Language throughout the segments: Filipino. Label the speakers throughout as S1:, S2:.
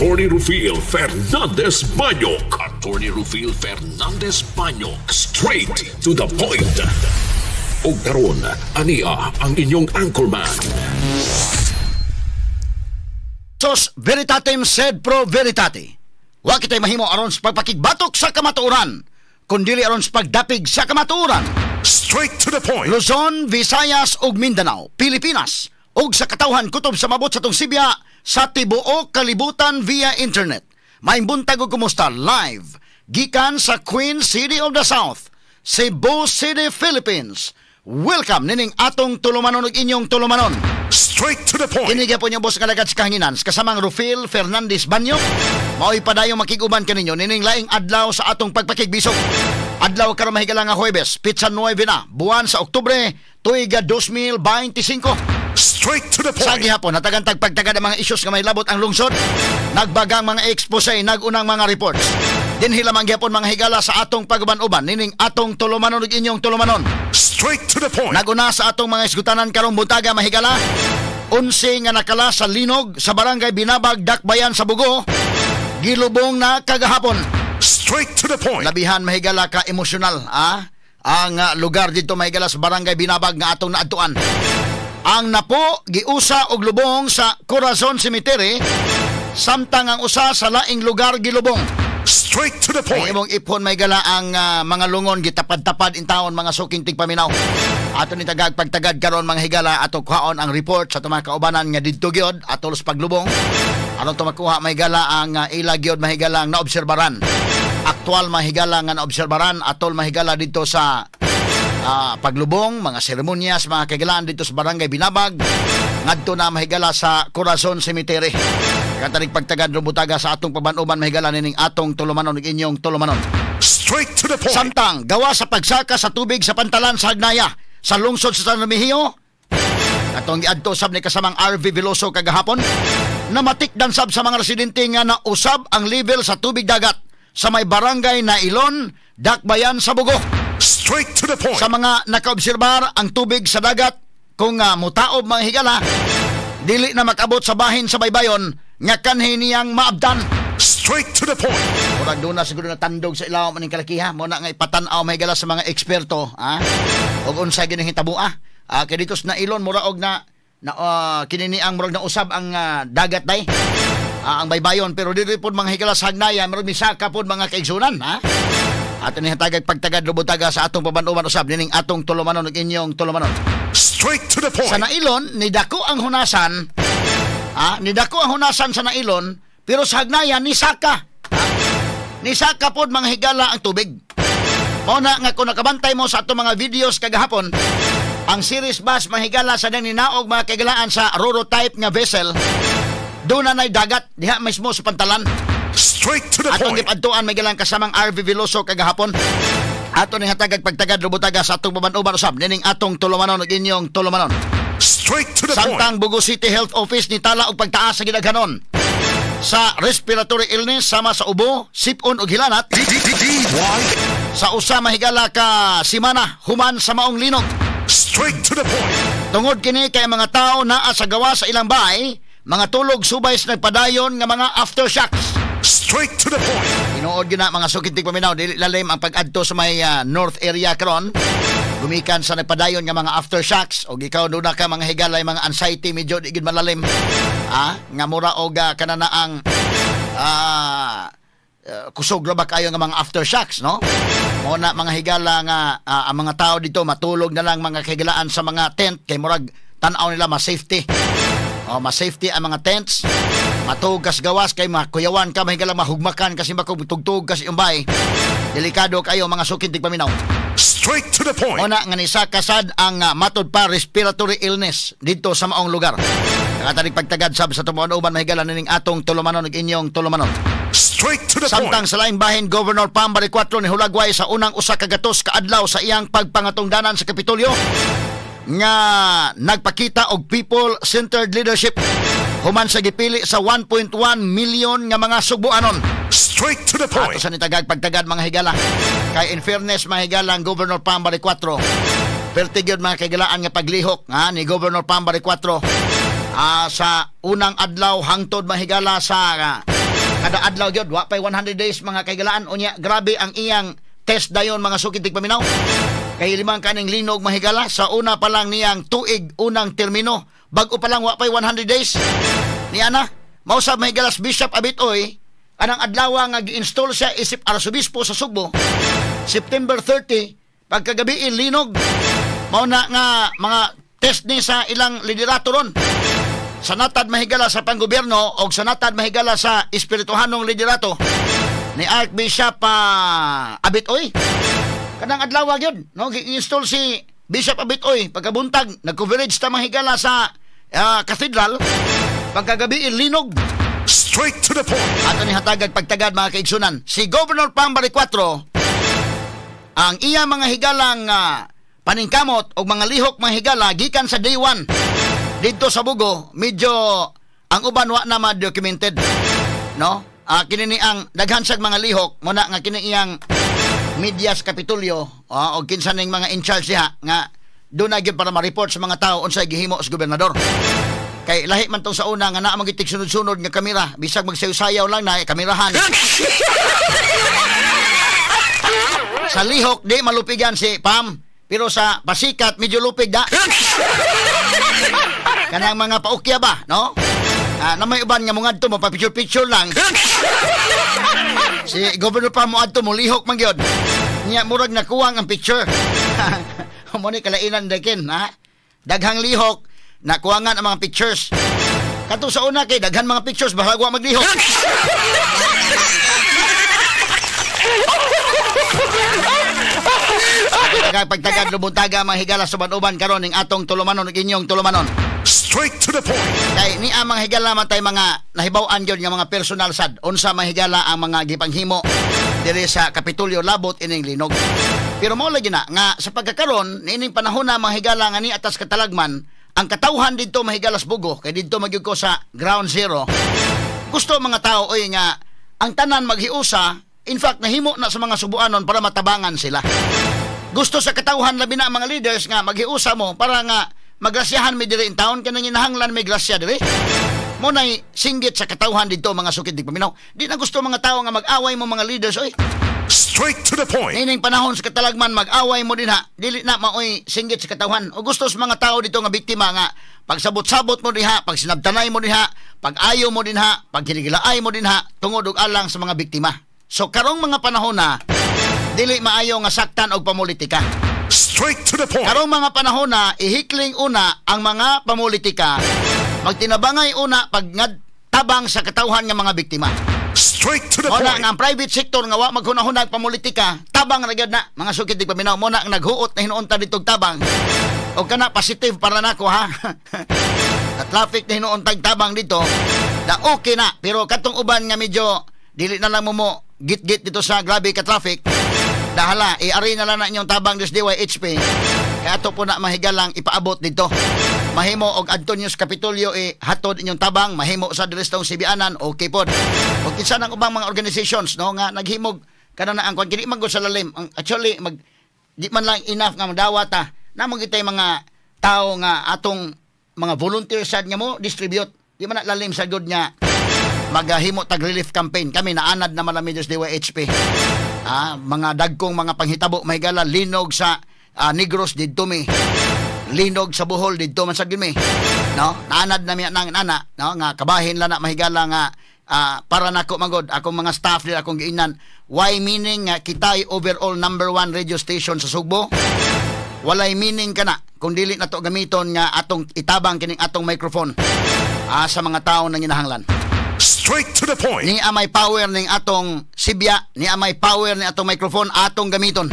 S1: Attorney Rufil Fernandez Banyok. Attorney Rufil Fernandez Banyok. Straight to the point. O karon, ania ang inyong anchorman.
S2: Sos veritatem sed pro veritate. Wa kitay mahimo aron sa pagpakigbatok sa kamatuoran, kundi aron sa pagdapig sa kamatuoran.
S1: Straight to the point.
S2: Luzon, Visayas ug Mindanao, Pilipinas ug sa katawhan kutob sa mabot sa tong Sibya sa tibuok kalibutan via internet. Maimbuntag og kumusta live gikan sa Queen City of the South, Cebu City, Philippines. Welcome nining atong tulumanon ug inyong tulumanon.
S1: Straight to the point.
S2: Kinigya po niyo boss kalagat sa kahanginan kasamang Rufil Fernandez Banyok. Mao'y padayon makiguban kaninyo nining laing adlaw sa atong pagpakigbisog. Adlaw karon mahigala nga Huwebes, Pitsa 9 na, buwan sa Oktubre, tuiga 2025.
S1: Straight to the point.
S2: Sa gihapon, natagantag pagtagad ang mga issues nga may labot ang lungsod. Nagbagang mga expose, nagunang mga reports. Din hilamang gihapon mga higala sa atong pagban-uban, nining atong tulumanon ug inyong tulumanon.
S1: Straight to the point.
S2: Naguna sa atong mga isgutanan karong buntaga mahigala. 11 nga nakala sa linog sa barangay Binabag, Dakbayan sa Bugo. Gilubong na kagahapon.
S1: Straight to the point.
S2: Labihan mahigala ka emosyonal, ang lugar dito mahigala sa barangay Binabag nga atong naadtuan. Ang napo giusa og lubong sa Corazon Cemetery, samtang ang usa sa laing lugar gilubong.
S1: Straight to the point.
S2: Ang imong ipon may gala ang mga lungon gitapad-tapad in taon mga suking tigpaminaw. Ato ni tagag pagtagad karon mga higala ato kuhaon ang report sa tumang kaubanan nga didto gyud atolos paglubong. Aron to makuha may gala ang ila gyud mahigala ang naobserbaran. Aktual mahigala nga naobserbaran atol mahigala dito sa paglubong, mga seremonyas, mga kagalaan dito sa barangay Binabag. Ngadto na mahigala sa Corazon Cemetery. Katanig pagtagad rubutaga sa atong pabanuban mahigala nining atong tulumanon ug inyong tulumanon.
S1: Straight to the point.
S2: Samtang gawa sa pagsaka sa tubig sa pantalan sa Hagnaya sa lungsod sa San Remigio, atong giadto sab ni kasamang RV Veloso kagahapon, namatikdan sab sa mga residente nga nausab ang level sa tubig dagat sa may barangay Nailon, Dakbayan sa Bugo.
S1: Straight to the point.
S2: Sa mga nakaobserbar ang tubig sa dagat kung mutaob mga higala, dili na makabot sa bahin sa baybayon nga kanhi niyang maabdan.
S1: Straight to the point.
S2: Murag doon na siguro na tandog sa ilaw maning kalakiha mo na nga ipatan-aw may higala sa mga eksperto og unsay gining hitabua. Kay dito sa Nailon mura og na kinini ang murag na usab ang dagat day. Ang baybayon pero dili pod mga higala sa Hagnaya murag misaka pod mga kaigsunan Ato ni hatagag pagtagad rubutaga sa atong pabanuban usab nining atong tulumanon ug inyong tulumanon.
S1: Straight to the point.
S2: Sa Nailon nidako ang hunasan. Nidako ang hunasan sa Nailon pero sa Hagnaya nisaka. Nisaka pod mga higala ang tubig. Mao na nga kung nakabantay mo sa atong mga videos kagahapon, ang series bus mga higala sa nang ninaog mga kagalaan sa Roro type nga vessel. Doon na dagat diha mismo sa pantalan.
S1: Straight to the
S2: atong
S1: point.
S2: gipadtuan may galang kasamang RV Veloso kagahapon. Ato ning hatagag pagtagad rubutaga sa atong pabanuban usab nining atong tulumanon ug inyong tulumanon.
S1: Straight to the point.
S2: Samtang Bugo City Health Office ni tala og pagtaas sa gidaghanon sa respiratory illness sama sa ubo, sipon ug hilanat sa usa mahigala ka semana human sa maong linog.
S1: Straight to the point.
S2: Tungod kini kay mga tao naa sa gawa sa ilang bahay, mga tulog subay sa nagpadayon nga mga aftershocks.
S1: Straight to the point.
S2: Tinuod gina mga sukintig paminaw dili lalim ang pag-adto sa may north area karon. Gumikan sa nagpadayon nga mga aftershocks o ikaw do na ka mga higalay mga anxiety medyo di gid malalim. Nga mura og kanana ang kusog ra ba kayo nga mga aftershocks no? Mo na mga higala nga ang mga tao dito matulog na lang mga higalaan sa mga tent kay murag tan-aw nila ma-safety. Ma-safety ang mga tents. Matugas gawas kay makuyawan ka mahigala mahugmakan kasi makugtugtog kasi umbay. Delikado kayo mga sukintig paminaw.
S1: Straight to the point.
S2: Una nga ni sa kasad ang matod pa respiratory illness dito sa maong lugar. Nakatanig pagtagad sab sa tumuan-uban mahigala nining atong tulumanon ug inyong tulumanon.
S1: Straight to the
S2: Samtang
S1: point.
S2: sa laing bahin Governor Pambari 4 ni Hulagway sa unang usa ka gatos ka adlaw sa iyang pagpangatungdanan sa Kapitolyo nga nagpakita og people-centered leadership human sa gipili sa 1.1 million nga mga Subuanon.
S1: Straight to the point.
S2: Ato sa nitagag pagtagad mga higala. Kay in fairness mga higala ang Governor Pambari 4. Pertigyod mga kagalaan nga paglihok ni Governor Pambari 4 sa unang adlaw hangtod mga higala sa Kada adlaw gyud wa pay 100 days mga kaigalaan. Unya grabe ang iyang test dayon mga sukitig paminaw. Kay limang kaning linog mahigala sa una pa lang niyang tuig unang termino. Bag-o pa lang wa pay 100 days. Ni ana mao sa mahigalas Bishop Abitoy anang adlaw nga gi-install siya isip Arzobispo sa Sugbo. September 30 pagkagabi linog. Mao na nga mga test ni sa ilang liderato ron. Sa natad mahigala sa panggobyerno o sa natad mahigala sa espirituhanong liderato ni Archbishop Abitoy. Kanang adlaw gyud no gi-install si Bishop Abitoy pagkabuntag nag-coverage ta mahigala sa cathedral pagkagabi linog.
S1: Straight to the point.
S2: Ato ni hatagag pagtagad mga kaigsunan. Si Governor Pambari 4 ang iya mga higalang paningkamot o mga lihok mga higala gikan sa day 1 dito sa Bugo medyo ang uban wa na ma-documented no kini ang daghan sa mga lihok mo na nga kini iyang Medias Kapitulyo o kinsa ning mga in charge diha nga do na gyud para ma-report sa mga tao unsay gihimo sa gobernador kay lahi man tong sa una nga naa magitik sunod-sunod nga kamera bisag magsayaw-sayaw lang na kamerahan sa lihok di malupigan si Pam pero sa pasikat medyo lupig da kanang mga paukya ba no na may uban nga mga adto mo pa picture lang si Governor pa mo adto mo lihok man gyud niya murag nakuwang ang picture mo ni kalainan dakin ha daghang lihok nakuwangan ang mga pictures kadto sa una kay daghan mga pictures bahala wa maglihok pagtagad lubuntaga mga higala sa banuban karon ning atong tulumanon ug inyong tulumanon.
S1: Straight to the point.
S2: Kay ni ang mga higala man tay mga nahibaw-an gyud nga mga personal sad unsa mga higala ang mga gipanghimo diri sa Kapitulyo labot ining linog. Pero mao lagi na nga sa pagkakaron niining panahon na mga higala nga ni atas katalagman ang katawhan didto mga higalas Bugo kay didto magyud ko sa ground zero. Gusto mga tao oy nga ang tanan maghiusa in fact nahimo na sa mga subuanon para matabangan sila. Gusto sa katawhan labi na mga leaders nga maghiusa mo para nga magrasyahan mi diri in town kanang hinahanglan may grasya diri. Mo nay singgit sa katawhan didto mga sukid di paminaw. Di na gusto mga tao nga mag-away mo mga leaders oy.
S1: Straight to the point.
S2: Nining panahon sa katalagman mag-away mo din ha. Dili na maoy singgit sa katawhan. O gusto sa mga tao dito nga biktima nga pagsabot-sabot mo diha, pag sinabtanay mo diha, pag ayo mo din ha, pag hinigilaay mo din ha, tungod og alang sa mga biktima. So karong mga panahon na dili maayo nga saktan og pamulitika.
S1: Straight to the point.
S2: Karong mga panahon na ihikling una ang mga pamulitika, magtinabangay una pag tabang sa katawhan nga mga biktima.
S1: Straight to the
S2: point.
S1: point.
S2: Nga ang private sector nga wa maghunahunag pamulitika, tabang ra gyud na mga sukid di paminaw mo na naghuot na hinuon ta ditog tabang. O kana positive para nako ha. At traffic na hinuon tag tabang dito, da okay na pero katong uban nga medyo dili na lang mo git-git dito sa grabe ka traffic. Dahala, i-ari na lang na inyong tabang des DYHP. Kaya ato po na mahigalang ipaabot dito. Mahimo og Antonius Kapitulyo hatod inyong tabang, mahimo sa direstong Sibianan, okay pod. O kinsa nang ubang mga organizations no nga naghimog kana na ang kon kini maggo sa lalim. Actually di man lang enough nga madawat ta. Namong itay mga tao nga atong mga volunteer sad nga mo distribute. Di man na lalim sa good nga maghimo tag relief campaign. Kami naanad na malami des DYHP. Mga dagkong mga panghitabo mahigala linog sa Negros didto mi. Linog sa Bohol didto man sad mi. No? Naanad na mi nang nana, no? Nga kabahin la na mahigala nga para nako magod akong mga staff dili akong giinan. Why meaning nga kitay overall number 1 radio station sa Sugbo? Walay meaning kana kung dili na to gamiton nga atong itabang kining atong microphone sa mga tao nang kinahanglan.
S1: Straight to the point.
S2: Ni amay power ning atong sibya, ni amay power ni atong microphone atong gamiton.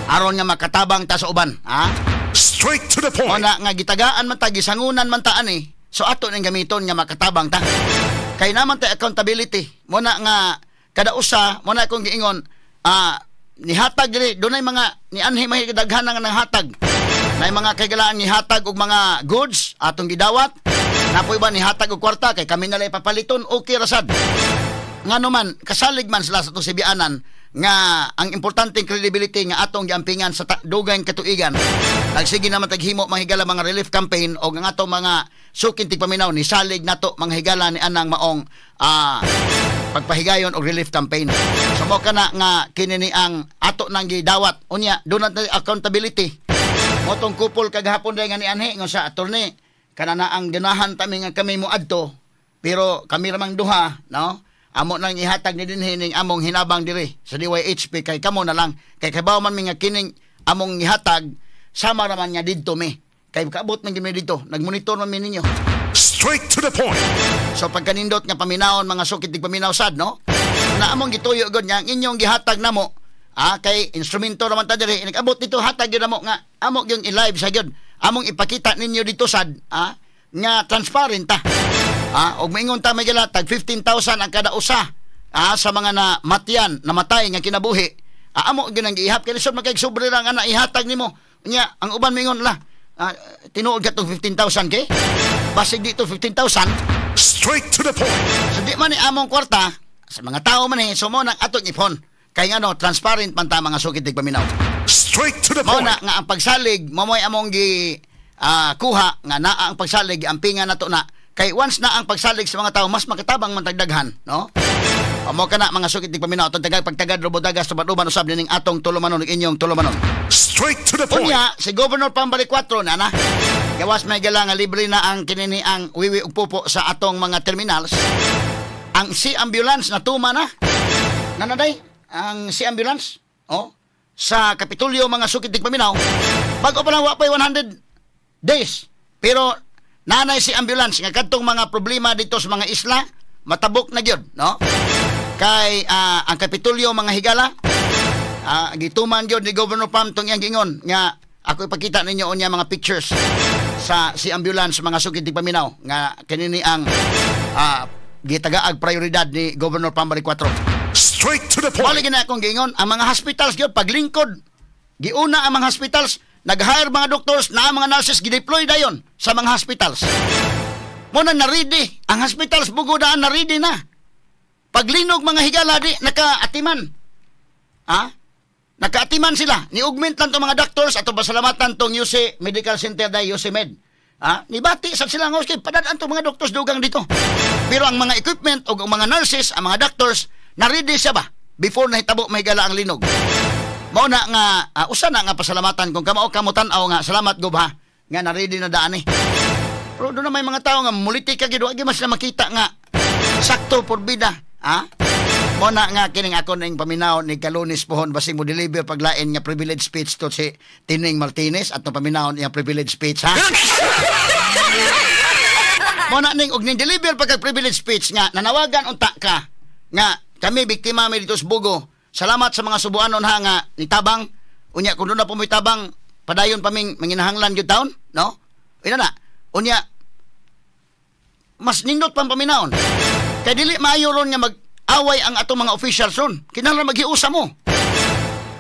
S2: Aron nga makatabang ta sa uban, ha?
S1: Straight to the point.
S2: Ona nga gitagaan man ta gisangunan man ta ani. So ato ning gamiton nga makatabang ta. Kay naman ta accountability. Mo na nga kada usa, mo na akong giingon, nihatag diri dunay mga ni anhi mahigdaghan nga nang hatag. May mga kagalaan ni hatag og mga goods atong gidawat. Napoy ba ni hatag og kwarta kay kami nalay papaliton okay rasad. Ngano man kasalig man sila sa atong Sibianan nga ang importanteng credibility nga atong giampingan sa dugay katuigan. Nagsige naman taghimo mahigala mga relief campaign og ang atong mga sukin tigpaminaw ni salig nato mga higala ni anang maong pagpahigayon og relief campaign. So mo kana nga kini ang ato nang gidawat. Unya, doon na accountability. Motong kupol kagahapon day nga ni anhi nga sa attorney kanana ang ganahan tami nga kami moadto pero kami ramang duha, no? Amo nang ihatag ni dinhi ning among hinabang diri sa DYHP kay kamo na lang kay kabaw man mi nga kining among ihatag sama raman nga didto mi kay kaabot man gid dito nagmonitor man mi ninyo.
S1: Straight to the point.
S2: So pagkanindot nga paminawon mga sukit tig paminaw sad, no? Na among gituyo gud nga inyong gihatag namo kay instrumento naman ta diri nag-abot dito hatag gyud namo nga amo gyud i-live sa gyud among ipakita ninyo dito sad nga transparent ta. Og maingon ta may gala tag 15,000 ang kada usa sa mga namatay nga kinabuhi. Amo gyud ang giihap kay lisod magkay sobre ra nga naihatag nimo. Nya ang uban maingon la tinuod ka tong 15,000 kay basig dito 15,000
S1: straight to the point.
S2: So di man ni among kwarta sa mga tao man sumo nang ato ipon kay ngano transparent man ta mga sukit tig paminaw.
S1: Straight to the
S2: point.
S1: point.
S2: Nga ang pagsalig momoy among gi kuha nga naa ang pagsalig ampingan nato na kay once na ang pagsalig sa mga tao mas makatabang man tagdaghan, no? Amo kana mga sukit tig paminaw atong tagag pagtagad robodagas tuban-uban usab ning atong tulumanon inyong tulumanon.
S1: Straight to the point.
S2: Unya si Governor Pambali 4 na gawas may gala nga libre na ang kinini ang wiwi ug pupo sa atong mga terminals. Ang si ambulance na tuma na. Nanaday ang si ambulance sa Kapitolyo mga sukit tig paminaw. Bago pa lang wa pa 100 days. Pero nanay si ambulance nga kadtong mga problema dito sa mga isla matabok na gyud, no? Kay ang Kapitolyo mga higala gituman gyud ni Governor Pam tong iyang gingon nga ako ipakita ninyo unya mga pictures sa si ambulance mga sukit tig paminaw nga kanini ang gitagaag prioridad ni Governor Pambali 4.
S1: Straight to the point.
S2: Bali gina akong gingon ang mga hospitals gyud paglingkod giuna ang mga hospitals nag-hire mga doctors na mga nurses gideploy dayon sa mga hospitals. Mo na ready ang hospitals bugudaan na ready na. Paglinog mga higala di nakaatiman. Nakaatiman sila. Ni-augment lang itong mga doctors at pasalamatan itong UC Medical Center na UC Med. Nibati sa sila nga okay, padadaan itong mga doctors dugang dito. Pero ang mga equipment o ang mga nurses, ang mga doctors, na-ready siya ba? Before na hitabo may gala ang linog. Mao na nga, usa na nga pasalamatan kung kamao kamutan-aw nga, salamat gubha, nga na-ready na daan eh. Pero doon na may mga tao nga, muliti ka gido, agi mas na makita nga, sakto por bida. Mo na nga kining ako ning paminaw ni Kalunis pohon basing mo deliver paglain nga privilege speech to si Tining Martinez at no paminaw niya privilege speech mo na ning og ning deliver pagka privilege speech nga nanawagan unta ka nga kami biktima mi dito sa Bugo. Salamat sa mga subuanon nga nitabang unya kun na pumitabang padayon pa ming manginahanglan gyud taon, no? Ina na. Unya mas nindot pang paminawon. Kay dili maayo ron nga mag-away ang ato mga officials ron. Kinahanglan maghiusa mo.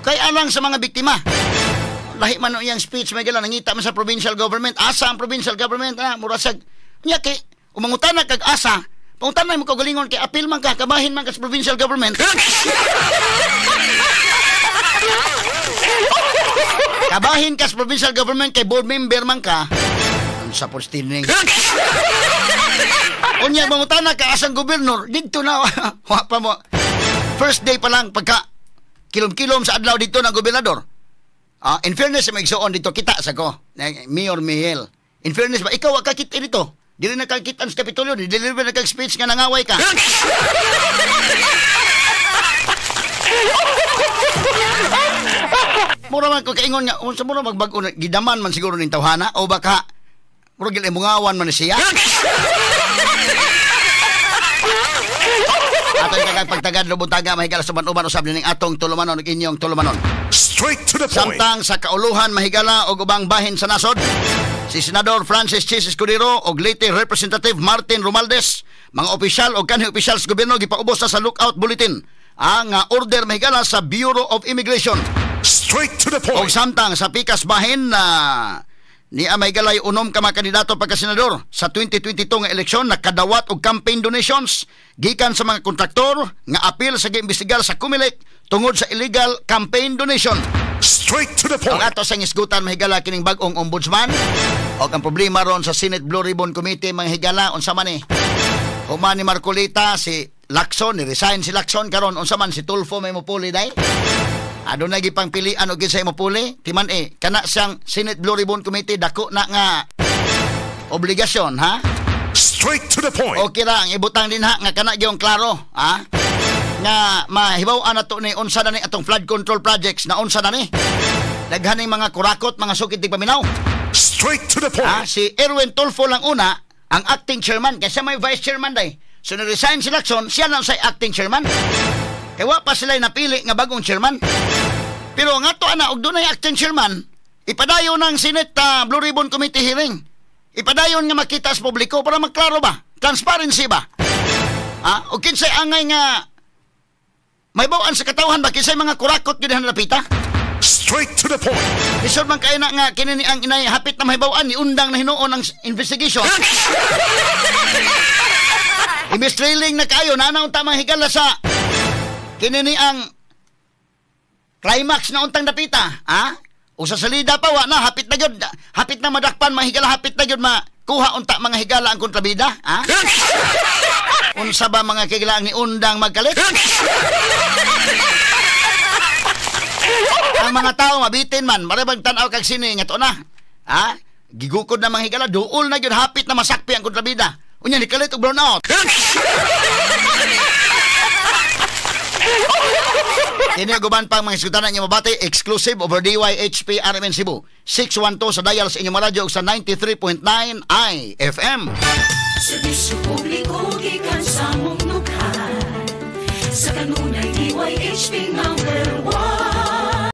S2: Kay alang sa mga biktima. Lahi man iyang speech may gala nangita man sa provincial government. Asa ang provincial government murasag. Nya kay umangutana kag asa. Pangutana mo kagalingon kay apil man ka kabahin man ka sa provincial government. Kabahin ka sa provincial government kay board member man ka. Sa postining. Unya mangutana ka asang gobernador dito na wa pa mo. First day pa lang pagka kilom-kilom sa adlaw dito ng gobernador. In fairness sa maigsoon dito kita sa ko. Mayor Miguel. In fairness ba ikaw wa ka kita dito. Dili na kakitan sa Kapitolyo, deliver na kag speech nga nangaway ka. Mura man ko kaingon nga unsa mo magbag-o gidaman man siguro ning tawhana o baka mura gid mungawan man siya. Atong kagag pagtagad lubuntaga mahigala sa ban-uban usab ning atong tulumanon ug inyong tulumanon.
S1: Straight to the point.
S2: Samtang sa kauluhan mahigala og ubang bahin sa nasod. Si Senador Francis Chis Escudero og late Representative Martin Romualdez, mga opisyal o kanhi opisyal sa gobyerno gipaubos sa lookout bulletin ang order mahigala sa Bureau of Immigration.
S1: Straight to the point.
S2: Og samtang sa pikas bahin ni Amay Galay unom ka mga kandidato pagka-senador sa 2022 nga eleksyon nakadawat og campaign donations gikan sa mga kontraktor nga apil sa giimbestigar sa Comelec tungod sa illegal campaign donation.
S1: Straight to the point.
S2: Ang ato sa isgutan mahigala kining bag-ong ombudsman og ang problema ron sa Senate Blue Ribbon Committee mga higala unsa man human ni Marcolita si Lacson, ni-resign si Lacson karon unsa man si Tulfo may mopuli dai. Adunay gipang pilian og ginsay mopuli, timan kana siyang Senate Blue Ribbon Committee dako na nga obligasyon ha.
S1: Straight to the point.
S2: Okay ra ang ibutang din ha nga kana gyung klaro ha. Nga mahibaw-an nato ni unsa na ni atong flood control projects na unsa na ni. Daghaning mga kurakot, mga sukitig paminaw.
S1: Straight to the point.
S2: Si Erwin Tulfo lang una ang acting chairman kasi may vice chairman day. So na-resign si Lacson, siya lang sa acting chairman. Kaya wa pa sila napili nga bagong chairman. Pero nga to ana og dunay acting chairman, ipadayon ng Senate Blue Ribbon Committee hearing. Ipadayon nga makita sa publiko para magklaro ba? Transparency ba? O kinsay angay nga may bawaan sa katawhan ba kinsay mga kurakot gyud napita?
S1: Straight to the point.
S2: Isod man kay na nga kini ang inay hapit na mahibawaan ni undang na hinuon ang investigation. Imbes trailing na kayo na unta mahigala sa kinini ang climax na untang dapita, o sa salida pa wa na hapit na gyud, hapit na madakpan mahigala, hapit na gyud makuha unta mga higala ang kontrabida, unsa ba mga kigilaan ni undang magkalit? Ang mga tao mabitin man, marabang tanaw kag sini nga to na. Gigukod na mga higala, duol na gyud hapit na masakpi ang kontrabida. Unya ni kalit og brown out. Kini guban pang mga iskutan niyo mabati exclusive over DYHP RMN Cebu 612 sa dial sa inyong radyo sa 93.9 IFM.
S3: Serbisyo publiko gikan sa mong lukhan. Sa kanunay DYHP number 1.